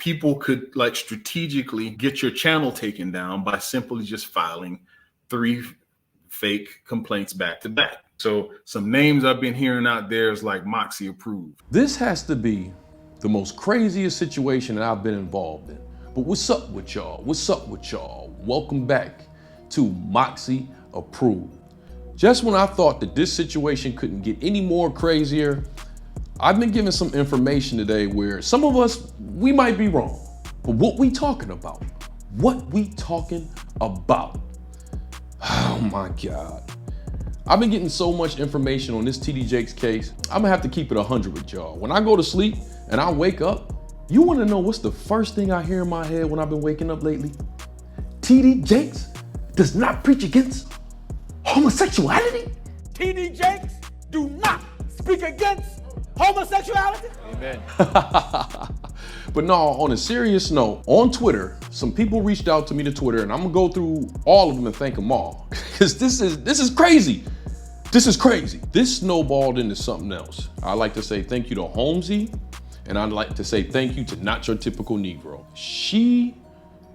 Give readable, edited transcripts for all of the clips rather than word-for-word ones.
people could like strategically get your channel taken down by simply just filing 3 fake complaints back to back. So some names I've been hearing out there is like Moxie approved. This has to be the most craziest situation that I've been involved in. But what's up with y'all? What's up with y'all? Welcome back to Moxie Approved. Just when I thought that this situation couldn't get any more crazier, I've been given some information today where some of us, we might be wrong. But what we talking about? What we talking about? Oh my God. I've been getting so much information on this TD Jakes case. I'm gonna have to keep it 100 with y'all. When I go to sleep and I wake up, you wanna know what's the first thing I hear in my head when I've been waking up lately? TD Jakes does not preach against homosexuality? TD Jakes do not speak against homosexuality? Amen. But no, on a serious note, on Twitter, some people reached out to me to Twitter, and I'm gonna go through all of them and thank them all. Because this is crazy. This is crazy. This snowballed into something else. I'd like to say thank you to Holmesy, and I'd like to say thank you to Not Your Typical Negro. She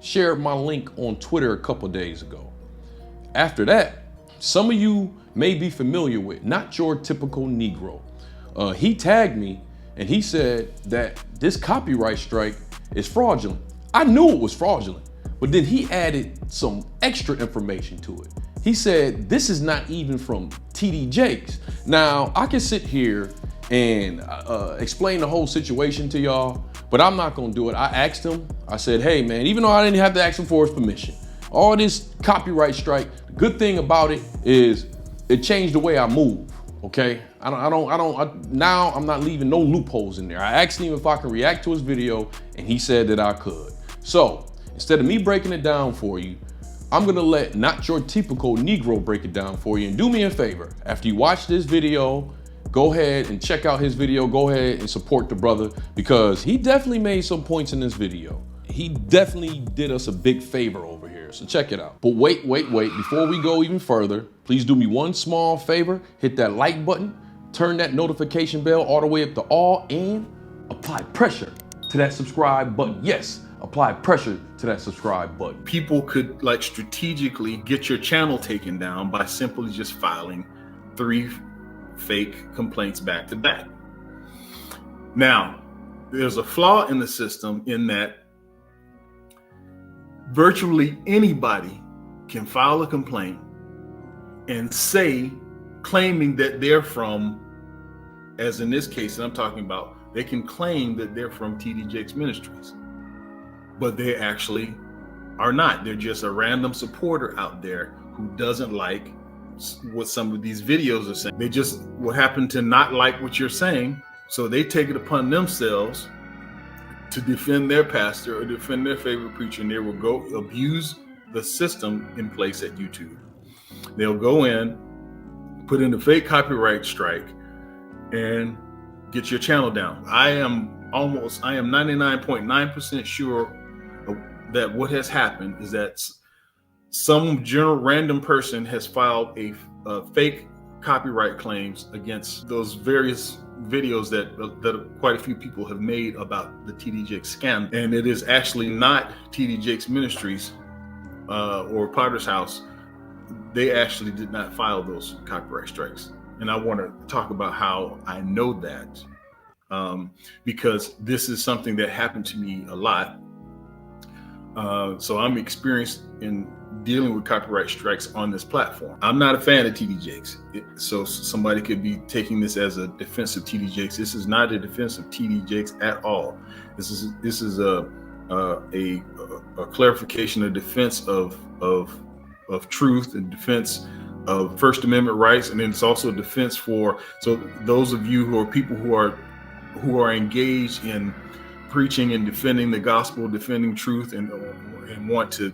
shared my link on Twitter a couple days ago. After that, some of you may be familiar with Not Your Typical Negro. He tagged me and he said that this copyright strike is fraudulent. I knew it was fraudulent, but then he added some extra information to it. He said, this is not even from TD Jakes. Now, I can sit here and explain the whole situation to y'all, but I'm not gonna do it. I asked him, I said, hey man, even though I didn't have to ask him for his permission, all this copyright strike, the good thing about it is it changed the way I move. Okay, now I'm not leaving no loopholes in there. I asked him if I could react to his video and he said that I could. So instead of me breaking it down for you, I'm gonna let Not Your Typical Negro break it down for you. And do me a favor, after you watch this video, go ahead and check out his video. Go ahead and support the brother because he definitely made some points in this video. He definitely did us a big favor over here, so check it out. But wait, before we go even further, please do me one small favor, hit that like button, turn that notification bell all the way up to all, and apply pressure to that subscribe button. Yes, apply pressure to that subscribe button. People could like strategically get your channel taken down by simply just filing 3 fake complaints back to back. Now, there's a flaw in the system in that virtually anybody can file a complaint and say, claiming that they're from, as in this case that I'm talking about, they can claim that they're from TD Jakes Ministries, but they actually are not. They're just a random supporter out there who doesn't like what some of these videos are saying. They just will happen to not like what you're saying, so they take it upon themselves to defend their pastor or defend their favorite preacher, and they will go abuse the system in place at YouTube. They'll go in, put in a fake copyright strike, and get your channel down. I am 99.9% sure that what has happened is that some random person has filed a fake copyright claims against those various videos that quite a few people have made about the TD Jakes scam, and it is actually not TD Jakes Ministries or Potter's House. They actually did not file those copyright strikes, and I want to talk about how I know that because this is something that happened to me a lot. So I'm experienced in dealing with copyright strikes on this platform. I'm not a fan of TD Jakes, so somebody could be taking this as a defense of TD Jakes. This is not a defense of TD Jakes at all. This is a clarification, a defense of truth, and defense of First Amendment rights, and then it's also a defense for those of you who are people who are engaged in preaching and defending the gospel, defending truth, and want to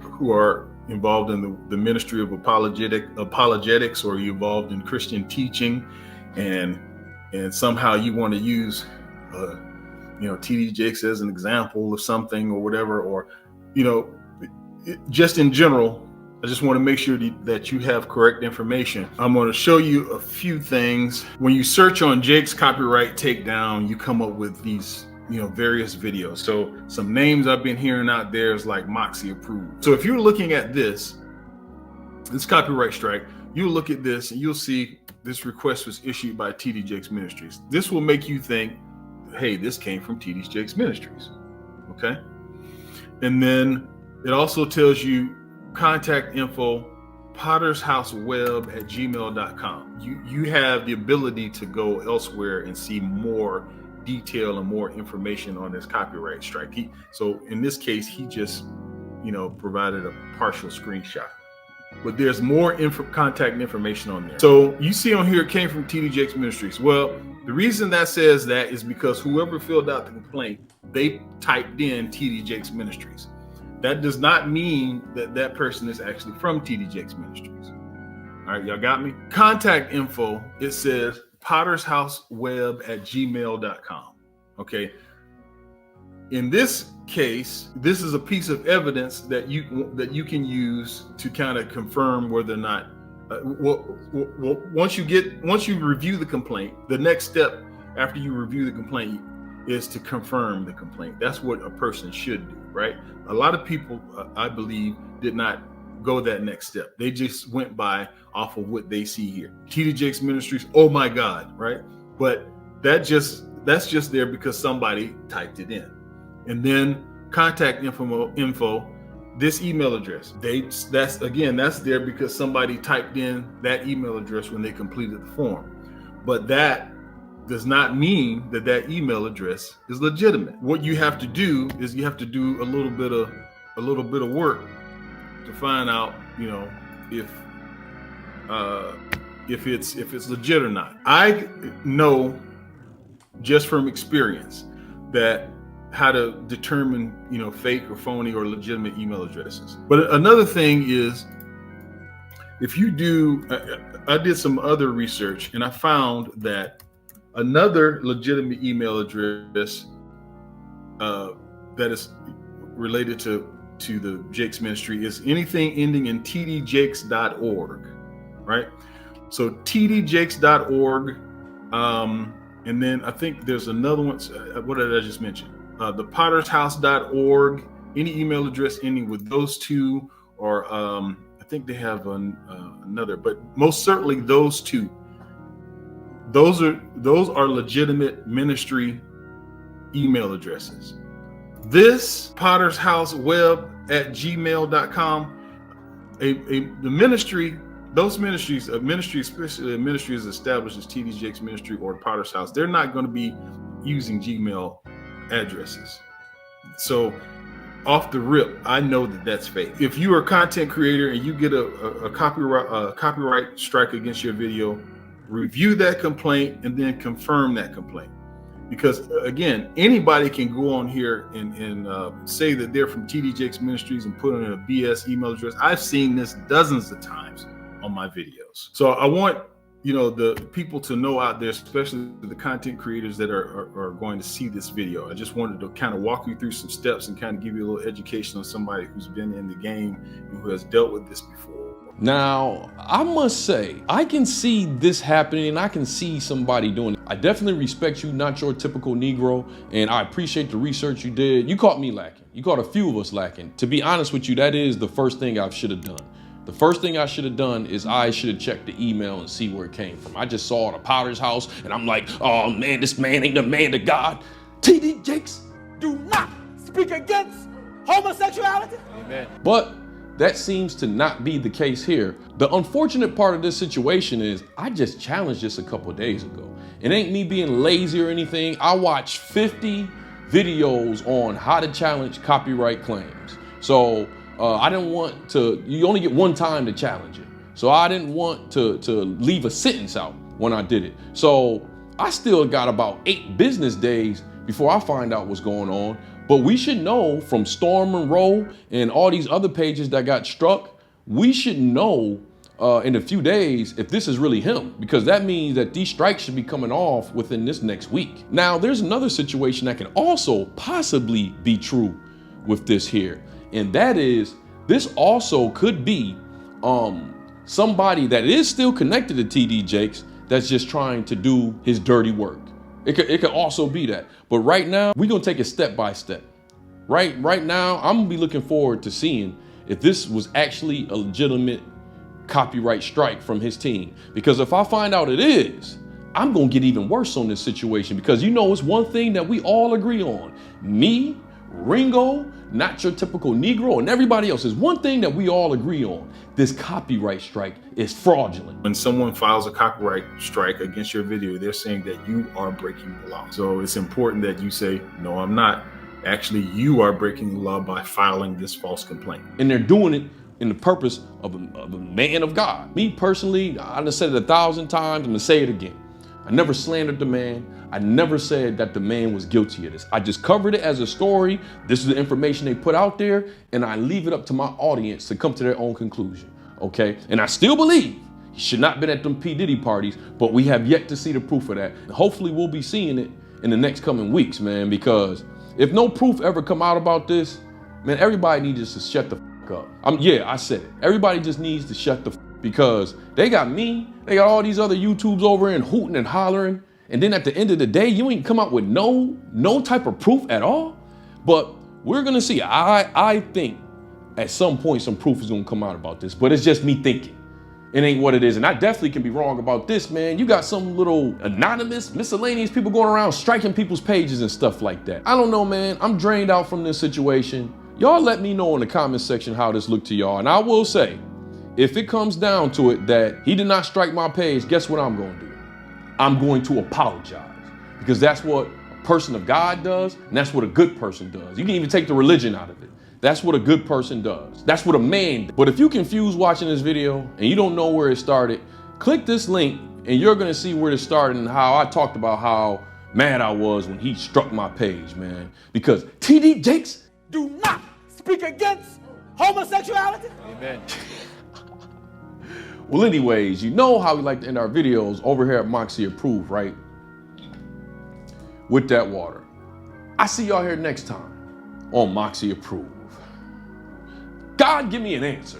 who are involved in the ministry of apologetics, or you're involved in Christian teaching, and somehow you want to use TD Jakes as an example of something or whatever, or just in general. I just want to make sure that you have correct information. I'm going to show you a few things. When you search on Jakes copyright takedown, you come up with these various videos. So some names I've been hearing out there is like Moxie approved. So if you're looking at this copyright strike, you'll look at this and you'll see this request was issued by TD Jakes Ministries. This will make you think, hey, this came from TD Jakes Ministries. Okay. And then it also tells you contact info, pottershouseweb@gmail.com. You have the ability to go elsewhere and see more detail and more information on this copyright strike. So in this case, he just, provided a partial screenshot, but there's more contact information on there. So you see on here, it came from TD Jakes Ministries. Well, the reason that says that is because whoever filled out the complaint, they typed in TD Jakes Ministries. That does not mean that that person is actually from TD Jakes Ministries. All right, y'all got me? Contact info, it says pottershouseweb@gmail.com. Okay. In this case, this is a piece of evidence that you can use to kind of confirm whether or not. Once you review the complaint, the next step after you review the complaint is to confirm the complaint. That's what a person should do, right? A lot of people, I believe, did not go that next step. They just went by off of what they see here. TD Jakes Ministries, oh my God, right? But that's just there because somebody typed it in. And then contact info, this email address. That's there because somebody typed in that email address when they completed the form. But that does not mean that email address is legitimate. What you have to do is you have to do a little bit of work to find out, if it's legit or not. I know just from experience that how to determine, fake or phony or legitimate email addresses. But another thing is, if you do, I did some other research and I found that another legitimate email address that is related to the Jakes Ministry is anything ending in tdjakes.org, right? So tdjakes.org, and then I think there's another one. What did I just mention? The pottershouse.org, any email address ending with those two, or I think they have another, but most certainly those two. Those are legitimate ministry email addresses. This pottershouseweb@gmail.com, the ministry, those ministries, especially a ministry is established as TD Jakes Ministry or Potter's House, they're not going to be using Gmail addresses. So off the rip, I know that that's fake. If you are a content creator and you get a copyright strike against your video, review that complaint and then confirm that complaint. Because again, anybody can go on here and say that they're from TD Jakes Ministries and put in a BS email address. I've seen this dozens of times on my videos. So I want the people to know out there, especially the content creators that are going to see this video. I just wanted to kind of walk you through some steps and kind of give you a little education on somebody who's been in the game and who has dealt with this before. Now, I must say, I can see this happening and I can see somebody doing it. I definitely respect you, not your typical Negro, and I appreciate the research you did. You caught me lacking. You caught a few of us lacking. To be honest with you, that is the first thing I should have done. The first thing I should have done is I should have checked the email and see where it came from. I just saw the Potter's House and I'm like, oh man, this man ain't the man to God. TD Jakes, Do not speak against homosexuality. Amen. But that seems to not be the case here. The unfortunate part of this situation is I just challenged this a couple of days ago. It ain't me being lazy or anything. I watched 50 videos on how to challenge copyright claims. So I didn't want to, you only get one time to challenge it. So I didn't want to leave a sentence out when I did it. So I still got about 8 business days before I find out what's going on. But we should know from Storm Monroe and all these other pages that got struck, we should know in a few days if this is really him, because that means that these strikes should be coming off within this next week. Now, there's another situation that can also possibly be true with this here, and that is this also could be somebody that is still connected to TD Jakes that's just trying to do his dirty work. It could also be that. But right now, we're gonna take it step by step. Right now, I'm gonna be looking forward to seeing if this was actually a legitimate copyright strike from his team. Because if I find out it is, I'm gonna get even worse on this situation, because you know it's one thing that we all agree on. Me, Ringo, Not Your Typical Negro, and everybody else, is one thing that we all agree on. This copyright strike is fraudulent. When someone files a copyright strike against your video, they're saying that you are breaking the law. So it's important that you say, no, I'm not. Actually, you are breaking the law by filing this false complaint. And they're doing it in the purpose of a man of God. Me personally, I done said it 1,000 times, I'm gonna say it again. I never slandered the man. I never said that the man was guilty of this. I just covered it as a story. This is the information they put out there, and I leave it up to my audience to come to their own conclusion, okay? And I still believe he should not have been at them P. Diddy parties, but we have yet to see the proof of that. Hopefully we'll be seeing it in the next coming weeks, man, because if no proof ever come out about this, man, everybody needs to shut the fuck up. I said it. Everybody just needs to shut the fuck up, because they got me, they got all these other YouTubes over and hooting and hollering. And then at the end of the day, you ain't come out with no type of proof at all. But we're gonna see. I think at some point some proof is gonna come out about this, but it's just me thinking. It ain't what it is. And I definitely can be wrong about this, man. You got some little anonymous, miscellaneous people going around striking people's pages and stuff like that. I don't know, man. I'm drained out from this situation. Y'all let me know in the comment section how this looked to y'all. And I will say, if it comes down to it that he did not strike my page, guess what I'm gonna do? I'm going to apologize, because that's what a person of God does, and that's what a good person does. You can even take the religion out of it. That's what a good person does. That's what a man does. But if you're confused watching this video and you don't know where it started, click this link and you're gonna see where it started and how I talked about how mad I was when he struck my page, man. Because TD Jakes Do not speak against homosexuality. Amen. Well, anyways, you know how we like to end our videos over here at Moxie Approved, right? With that water. I see y'all here next time on Moxie Approved. God, give me an answer.